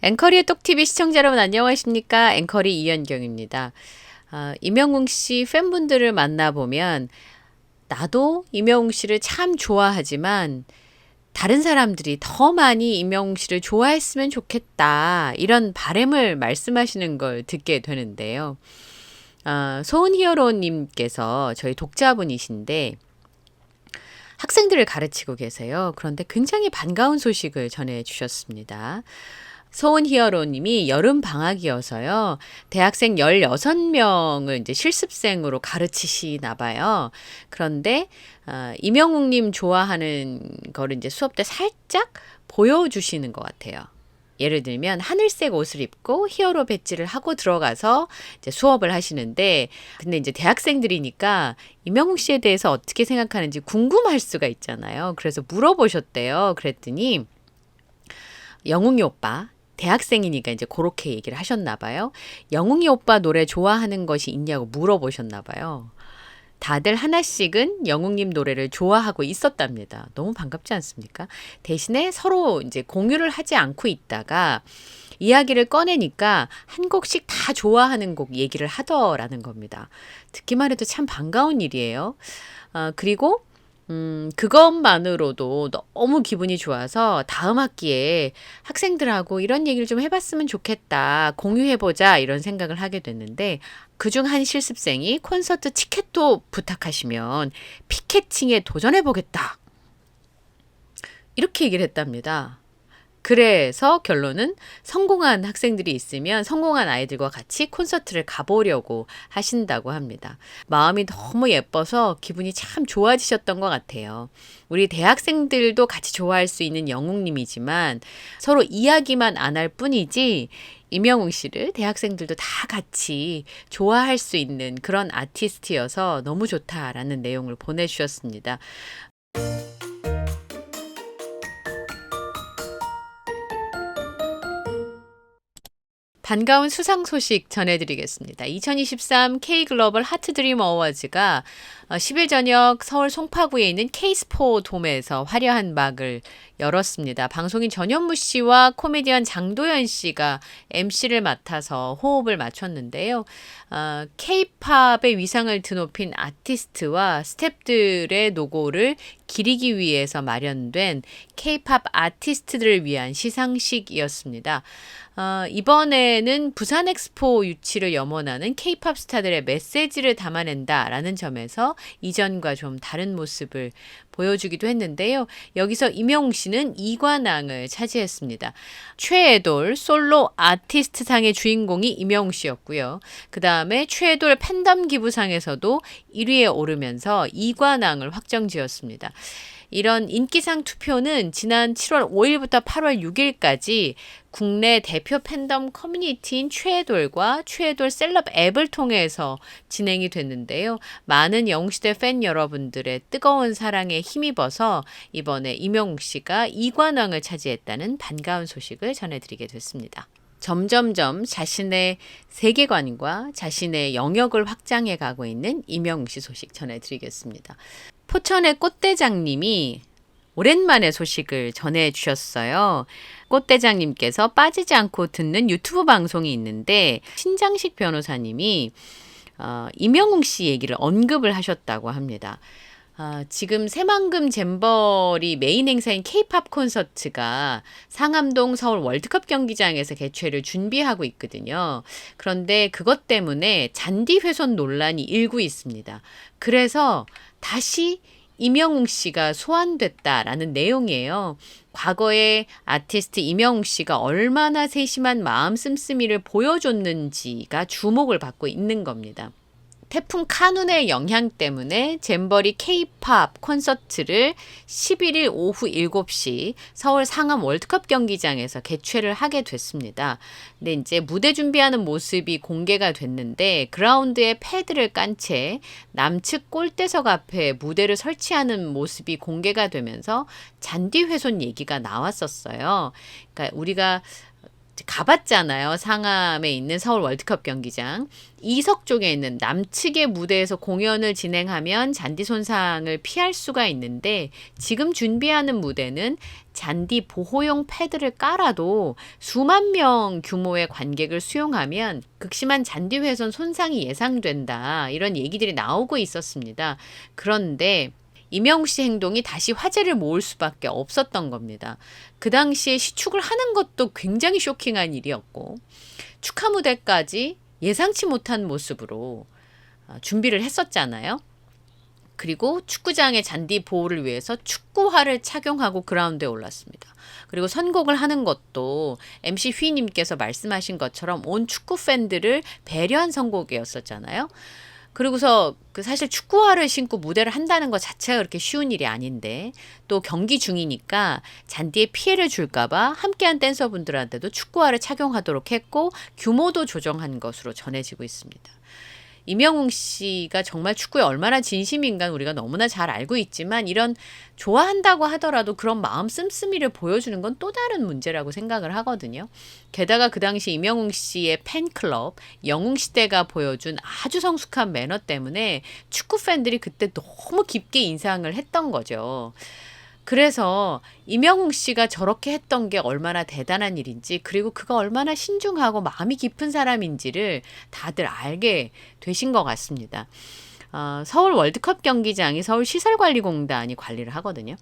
앵커리의 똑TV 시청자 여러분 안녕하십니까? 앵커리 이현경입니다. 임영웅 씨 팬분들을 만나보면 나도 임영웅 씨를 참 좋아하지만 다른 사람들이 더 많이 임영웅 씨를 좋아했으면 좋겠다 이런 바람을 말씀하시는 걸 듣게 되는데요. 소은 히어로님께서 저희 독자분이신데 학생들을 가르치고 계세요. 그런데 굉장히 반가운 소식을 전해주셨습니다. 소은 히어로님이 여름 방학이어서요. 대학생 16명을 이제 실습생으로 가르치시나 봐요. 그런데 임영웅님 좋아하는 거를 이제 수업 때 살짝 보여주시는 것 같아요. 예를 들면 하늘색 옷을 입고 히어로 배지를 하고 들어가서 이제 수업을 하시는데, 근데 이제 대학생들이니까 임영웅 씨에 대해서 어떻게 생각하는지 궁금할 수가 있잖아요. 그래서 물어보셨대요. 그랬더니 영웅이 오빠, 대학생이니까 이제 그렇게 얘기를 하셨나 봐요. 영웅이 오빠 노래 좋아하는 것이 있냐고 물어보셨나 봐요. 다들 하나씩은 영웅님 노래를 좋아하고 있었답니다. 너무 반갑지 않습니까? 대신에 서로 이제 공유를 하지 않고 있다가 이야기를 꺼내니까 한 곡씩 다 좋아하는 곡 얘기를 하더라는 겁니다. 듣기만 해도 참 반가운 일이에요. 그리고 그것만으로도 너무 기분이 좋아서 다음 학기에 학생들하고 이런 얘기를 좀 해봤으면 좋겠다, 공유해보자 이런 생각을 하게 됐는데, 그중 한 실습생이 콘서트 티켓도 부탁하시면 피켓팅에 도전해보겠다 이렇게 얘기를 했답니다. 그래서 결론은 성공한 학생들이 있으면 성공한 아이들과 같이 콘서트를 가보려고 하신다고 합니다. 마음이 너무 예뻐서 기분이 참 좋아지셨던 것 같아요. 우리 대학생들도 같이 좋아할 수 있는 영웅님이지만 서로 이야기만 안 할 뿐이지 임영웅 씨를 대학생들도 다 같이 좋아할 수 있는 그런 아티스트여서 너무 좋다라는 내용을 보내주셨습니다. 반가운 수상 소식 전해드리겠습니다. 2023 K글로벌 하트드림 어워즈가 10일 저녁 서울 송파구에 있는 K스포 돔에서 화려한 막을 열었습니다. 방송인 전현무 씨와 코미디언 장도연 씨가 MC를 맡아서 호흡을 맞췄는데요. K-팝의 위상을 드높인 아티스트와 스태프들의 노고를 기리기 위해서 마련된 K-팝 아티스트들을 위한 시상식이었습니다. 이번에는 부산 엑스포 유치를 염원하는 K-팝 스타들의 메시지를 담아낸다라는 점에서 이전과 좀 다른 모습을 보여주기도 했는데요. 여기서 임영웅 씨는 2관왕을 차지했습니다. 최애돌 솔로 아티스트상의 주인공이 임영웅 씨였고요. 그 다음에 최애돌 팬덤 기부상에서도 1위에 오르면서 2관왕을 확정지었습니다. 이런 인기상 투표는 지난 7월 5일부터 8월 6일까지 국내 대표 팬덤 커뮤니티인 최애돌과 최애돌 셀럽 앱을 통해서 진행이 됐는데요. 많은 영웅시대 팬 여러분들의 뜨거운 사랑에 힘입어서 이번에 임영웅 씨가 2관왕을 차지했다는 반가운 소식을 전해드리게 됐습니다. 점점점 자신의 세계관과 자신의 영역을 확장해 가고 있는 임영웅 씨 소식 전해드리겠습니다. 포천의 꽃대장님이 오랜만에 소식을 전해주셨어요. 꽃대장님께서 빠지지 않고 듣는 유튜브 방송이 있는데 신장식 변호사님이 임영웅 씨 얘기를 언급을 하셨다고 합니다. 지금 새만금 잼버리 메인 행사인 K-팝 콘서트가 상암동 서울 월드컵 경기장에서 개최를 준비하고 있거든요. 그런데 그것 때문에 잔디 훼손 논란이 일고 있습니다. 그래서 다시 임영웅 씨가 소환됐다라는 내용이에요. 과거에 아티스트 임영웅 씨가 얼마나 세심한 마음 씀씀이를 보여줬는지가 주목을 받고 있는 겁니다. 태풍 카눈의 영향 때문에 잼버리 K-팝 콘서트를 11일 오후 7시 서울 상암 월드컵 경기장에서 개최를 하게 됐습니다. 근데 이제 무대 준비하는 모습이 공개가 됐는데 그라운드에 패드를 깐 채 남측 골대석 앞에 무대를 설치하는 모습이 공개가 되면서 잔디 훼손 얘기가 나왔었어요. 그러니까 우리가 가봤잖아요. 상암에 있는 서울 월드컵 경기장. 이석 쪽에 있는 남측의 무대에서 공연을 진행하면 잔디 손상을 피할 수가 있는데 지금 준비하는 무대는 잔디 보호용 패드를 깔아도 수만 명 규모의 관객을 수용하면 극심한 잔디 훼손 손상이 예상된다. 이런 얘기들이 나오고 있었습니다. 그런데 이명웅 씨 행동이 다시 화제를 모을 수밖에 없었던 겁니다. 그 당시에 시축을 하는 것도 굉장히 쇼킹한 일이었고 축하 무대까지 예상치 못한 모습으로 준비를 했었잖아요. 그리고 축구장의 잔디 보호를 위해서 축구화를 착용하고 그라운드에 올랐습니다. 그리고 선곡을 하는 것도 MC 휘님께서 말씀하신 것처럼 온 축구 팬들을 배려한 선곡이었었잖아요. 그리고서 사실 축구화를 신고 무대를 한다는 것 자체가 그렇게 쉬운 일이 아닌데 또 경기 중이니까 잔디에 피해를 줄까봐 함께한 댄서분들한테도 축구화를 착용하도록 했고 규모도 조정한 것으로 전해지고 있습니다. 이명웅 씨가 정말 축구에 얼마나 진심인가 우리가 너무나 잘 알고 있지만 이런 좋아한다고 하더라도 그런 마음 씀씀이를 보여주는 건 또 다른 문제라고 생각을 하거든요. 게다가 그 당시 이명웅 씨의 팬클럽 영웅시대가 보여준 아주 성숙한 매너 때문에 축구 팬들이 그때 너무 깊게 인상을 했던 거죠. 그래서 이명웅 씨가 저렇게 했던 게 얼마나 대단한 일인지 그리고 그가 얼마나 신중하고 마음이 깊은 사람인지를 다들 알게 되신 것 같습니다. 서울 월드컵 경기장이 서울시설관리공단이 관리를 하거든요.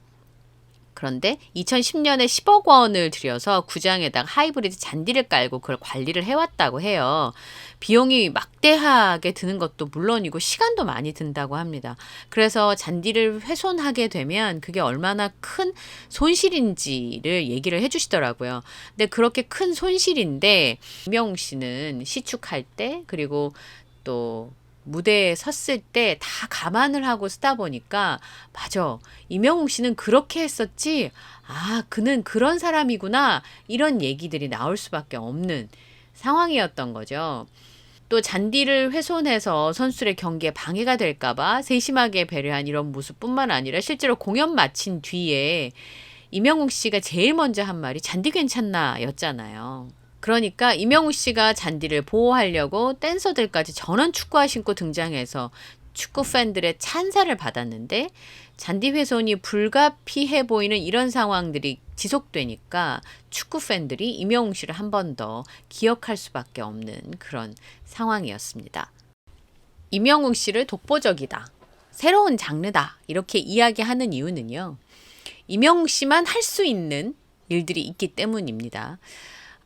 그런데 2010년에 10억 원을 들여서 구장에다가 하이브리드 잔디를 깔고 그걸 관리를 해왔다고 해요. 비용이 막대하게 드는 것도 물론이고 시간도 많이 든다고 합니다. 그래서 잔디를 훼손하게 되면 그게 얼마나 큰 손실인지를 얘기를 해주시더라고요. 근데 그렇게 큰 손실인데 이명웅 씨는 시축할 때 그리고 또 무대에 섰을 때 다 감안을 하고 쓰다 보니까 맞아. 이명웅 씨는 그렇게 했었지. 아, 그는 그런 사람이구나. 이런 얘기들이 나올 수밖에 없는 상황이었던 거죠. 또 잔디를 훼손해서 선수들의 경기에 방해가 될까봐 세심하게 배려한 이런 모습뿐만 아니라 실제로 공연 마친 뒤에 이명웅 씨가 제일 먼저 한 말이 잔디 괜찮나 였잖아요. 그러니까 이명웅 씨가 잔디를 보호하려고 댄서들까지 전원 축구화 신고 등장해서 축구 팬들의 찬사를 받았는데 잔디 훼손이 불가피해 보이는 이런 상황들이 지속되니까 축구 팬들이 이명웅 씨를 한 번 더 기억할 수밖에 없는 그런 상황이었습니다. 이명웅 씨를 독보적이다. 새로운 장르다. 이렇게 이야기하는 이유는요. 이명웅 씨만 할 수 있는 일들이 있기 때문입니다.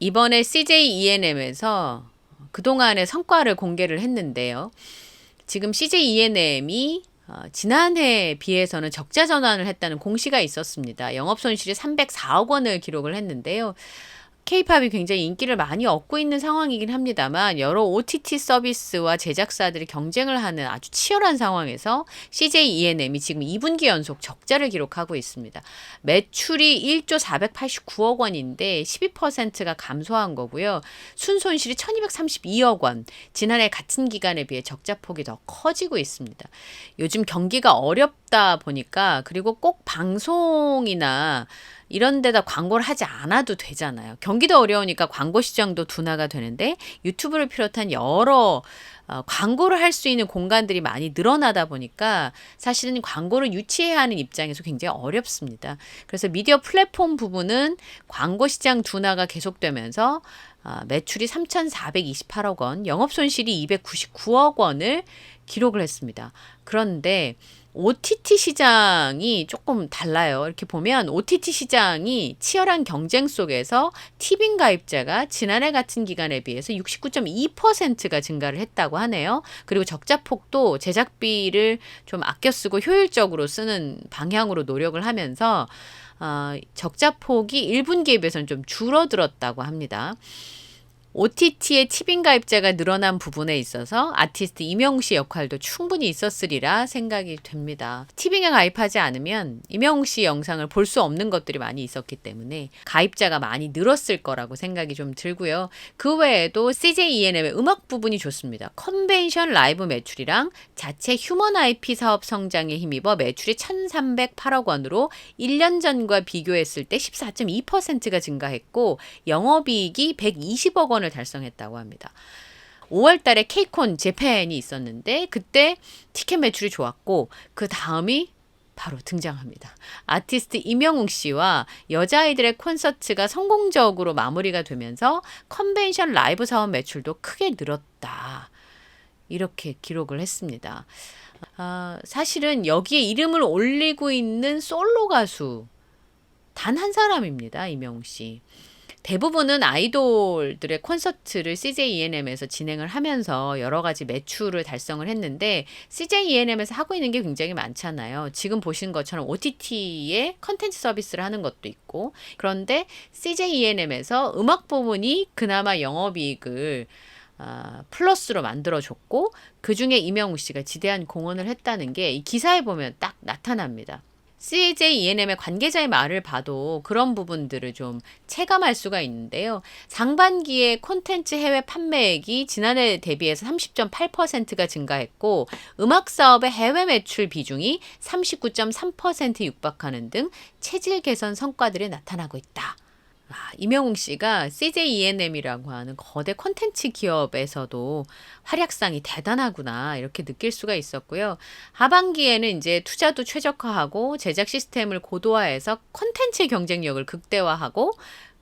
이번에 CJ ENM에서 그동안의 성과를 공개를 했는데요. 지금 CJ ENM이 지난해에 비해서는 적자 전환을 했다는 공시가 있었습니다. 영업 손실이 304억 원을 기록을 했는데요. K-팝이 굉장히 인기를 많이 얻고 있는 상황이긴 합니다만 여러 OTT 서비스와 제작사들이 경쟁을 하는 아주 치열한 상황에서 CJ ENM이 지금 2분기 연속 적자를 기록하고 있습니다. 매출이 1조 489억 원인데 12%가 감소한 거고요. 순손실이 1232억 원, 지난해 같은 기간에 비해 적자폭이 더 커지고 있습니다. 요즘 경기가 어렵다 보니까 그리고 꼭 방송이나 이런 데다 광고를 하지 않아도 되잖아요. 경기도 어려우니까 광고 시장도 둔화가 되는데 유튜브를 비롯한 여러 광고를 할 수 있는 공간들이 많이 늘어나다 보니까 사실은 광고를 유치해야 하는 입장에서 굉장히 어렵습니다. 그래서 미디어 플랫폼 부분은 광고 시장 둔화가 계속되면서 매출이 3,428억 원, 영업 손실이 299억 원을 기록을 했습니다. 그런데 OTT 시장이 조금 달라요. 이렇게 보면 OTT 시장이 치열한 경쟁 속에서 티빙 가입자가 지난해 같은 기간에 비해서 69.2%가 증가를 했다고 하네요. 그리고 적자폭도 제작비를 좀 아껴 쓰고 효율적으로 쓰는 방향으로 노력을 하면서 적자폭이 1분기에 비해서는 좀 줄어들었다고 합니다. OTT의 티빙 가입자가 늘어난 부분에 있어서 아티스트 임영웅 씨 역할도 충분히 있었으리라 생각이 됩니다. 티빙에 가입하지 않으면 임영웅 씨 영상을 볼 수 없는 것들이 많이 있었기 때문에 가입자가 많이 늘었을 거라고 생각이 좀 들고요. 그 외에도 CJ ENM의 음악 부분이 좋습니다. 컨벤션 라이브 매출이랑 자체 휴먼 IP 사업 성장에 힘입어 매출이 1,308억 원으로 1년 전과 비교했을 때 14.2%가 증가했고 영업이익이 120억 원을 달성했다고 합니다. 5월 달에 케이콘 재팬이 있었는데 그때 티켓 매출이 좋았고 그 다음이 바로 등장합니다. 아티스트 임영웅 씨와 여자아이들의 콘서트가 성공적으로 마무리가 되면서 컨벤션 라이브 사업 매출도 크게 늘었다. 이렇게 기록을 했습니다. 사실은 여기에 이름을 올리고 있는 솔로 가수 단 한 사람입니다. 임영웅 씨. 대부분은 아이돌들의 콘서트를 CJ ENM에서 진행을 하면서 여러 가지 매출을 달성을 했는데 CJ ENM에서 하고 있는 게 굉장히 많잖아요. 지금 보신 것처럼 OTT의 컨텐츠 서비스를 하는 것도 있고 그런데 CJ ENM에서 음악 부분이 그나마 영업이익을 플러스로 만들어줬고 그중에 임영웅 씨가 지대한 공헌을 했다는 게 이 기사에 보면 딱 나타납니다. CJ ENM의 관계자의 말을 봐도 그런 부분들을 좀 체감할 수가 있는데요. 상반기에 콘텐츠 해외 판매액이 지난해 대비해서 30.8%가 증가했고 음악 사업의 해외 매출 비중이 39.3% 육박하는 등 체질 개선 성과들이 나타나고 있다. 임영웅 씨가 CJ ENM이라고 하는 거대 콘텐츠 기업에서도 활약상이 대단하구나 이렇게 느낄 수가 있었고요. 하반기에는 이제 투자도 최적화하고 제작 시스템을 고도화해서 콘텐츠 경쟁력을 극대화하고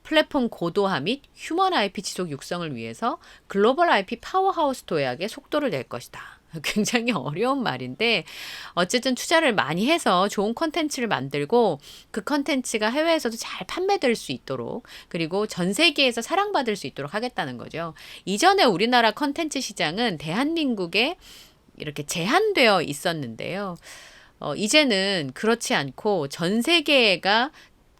플랫폼 고도화 및 휴먼 IP 지속 육성을 위해서 글로벌 IP 파워하우스 도약에 속도를 낼 것이다. 굉장히 어려운 말인데 어쨌든 투자를 많이 해서 좋은 콘텐츠를 만들고 그 콘텐츠가 해외에서도 잘 판매될 수 있도록 그리고 전 세계에서 사랑받을 수 있도록 하겠다는 거죠. 이전에 우리나라 콘텐츠 시장은 대한민국에 이렇게 제한되어 있었는데요. 이제는 그렇지 않고 전 세계가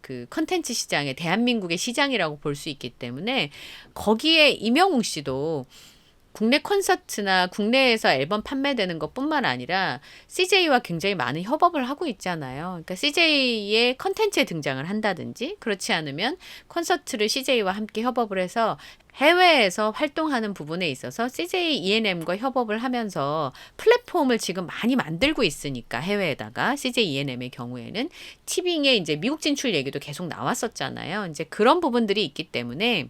그 컨텐츠 시장에 대한민국의 시장이라고 볼 수 있기 때문에 거기에 임영웅 씨도 국내 콘서트나 국내에서 앨범 판매되는 것뿐만 아니라 CJ와 굉장히 많은 협업을 하고 있잖아요. 그러니까 CJ의 컨텐츠에 등장을 한다든지 그렇지 않으면 콘서트를 CJ와 함께 협업을 해서 해외에서 활동하는 부분에 있어서 CJ ENM과 협업을 하면서 플랫폼을 지금 많이 만들고 있으니까 해외에다가 CJ ENM의 경우에는 티빙에 이제 미국 진출 얘기도 계속 나왔었잖아요. 이제 그런 부분들이 있기 때문에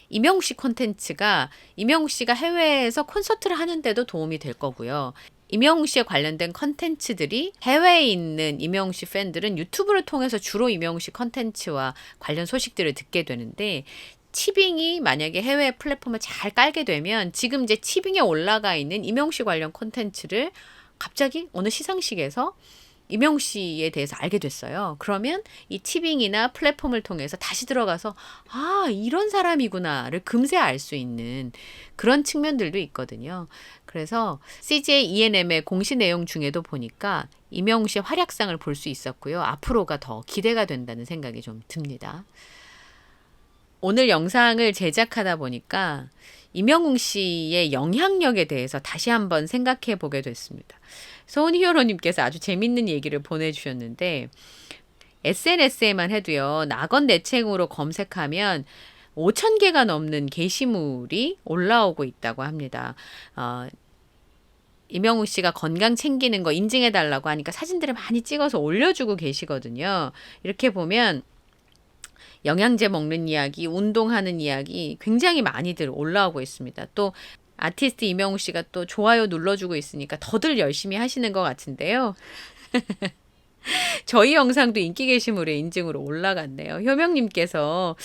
임영웅 씨 콘텐츠가 임영웅 씨가 해외에서 콘서트를 하는데도 도움이 될 거고요. 임영웅 씨에 관련된 컨텐츠들이 해외에 있는 임영웅 씨 팬들은 유튜브를 통해서 주로 임영웅 씨 컨텐츠와 관련 소식들을 듣게 되는데 티빙이 만약에 해외 플랫폼을 잘 깔게 되면 지금 이제 티빙에 올라가 있는 임영웅 씨 관련 콘텐츠를 갑자기 어느 시상식에서 임영웅 씨에 대해서 알게 됐어요. 그러면 이 티빙이나 플랫폼을 통해서 다시 들어가서 이런 사람이구나를 금세 알 수 있는 그런 측면들도 있거든요. 그래서 CJ ENM의 공시 내용 중에도 보니까 임영웅 씨의 활약상을 볼 수 있었고요. 앞으로가 더 기대가 된다는 생각이 좀 듭니다. 오늘 영상을 제작하다 보니까 임영웅 씨의 영향력에 대해서 다시 한번 생각해 보게 됐습니다. 소은 히어로님께서 아주 재밌는 얘기를 보내주셨는데 SNS에만 해도요. 낙원 내챈으로 검색하면 5,000개가 넘는 게시물이 올라오고 있다고 합니다. 임영웅 씨가 건강 챙기는 거 인증해달라고 하니까 사진들을 많이 찍어서 올려주고 계시거든요. 이렇게 보면 영양제 먹는 이야기, 운동하는 이야기 굉장히 많이들 올라오고 있습니다. 또 아티스트 임영웅 씨가 또 좋아요 눌러주고 있으니까 더들 열심히 하시는 것 같은데요. 저희 영상도 인기 게시물에 인증으로 올라갔네요. 효명님께서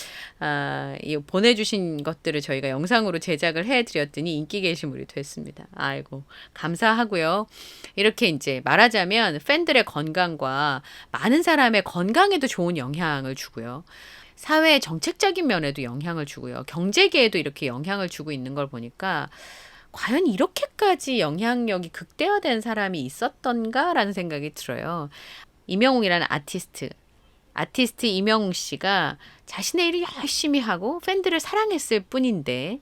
보내주신 것들을 저희가 영상으로 제작을 해드렸더니 인기 게시물이 됐습니다. 아이고 감사하고요. 이렇게 이제 말하자면 팬들의 건강과 많은 사람의 건강에도 좋은 영향을 주고요. 사회의 정책적인 면에도 영향을 주고요. 경제계에도 이렇게 영향을 주고 있는 걸 보니까 과연 이렇게까지 영향력이 극대화된 사람이 있었던가라는 생각이 들어요. 임영웅이라는 아티스트 이명웅 씨가 자신의 일을 열심히 하고 팬들을 사랑했을 뿐인데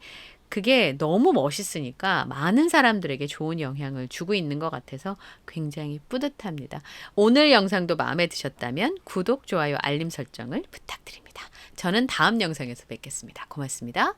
그게 너무 멋있으니까 많은 사람들에게 좋은 영향을 주고 있는 것 같아서 굉장히 뿌듯합니다. 오늘 영상도 마음에 드셨다면 구독, 좋아요, 알림 설정을 부탁드립니다. 저는 다음 영상에서 뵙겠습니다. 고맙습니다.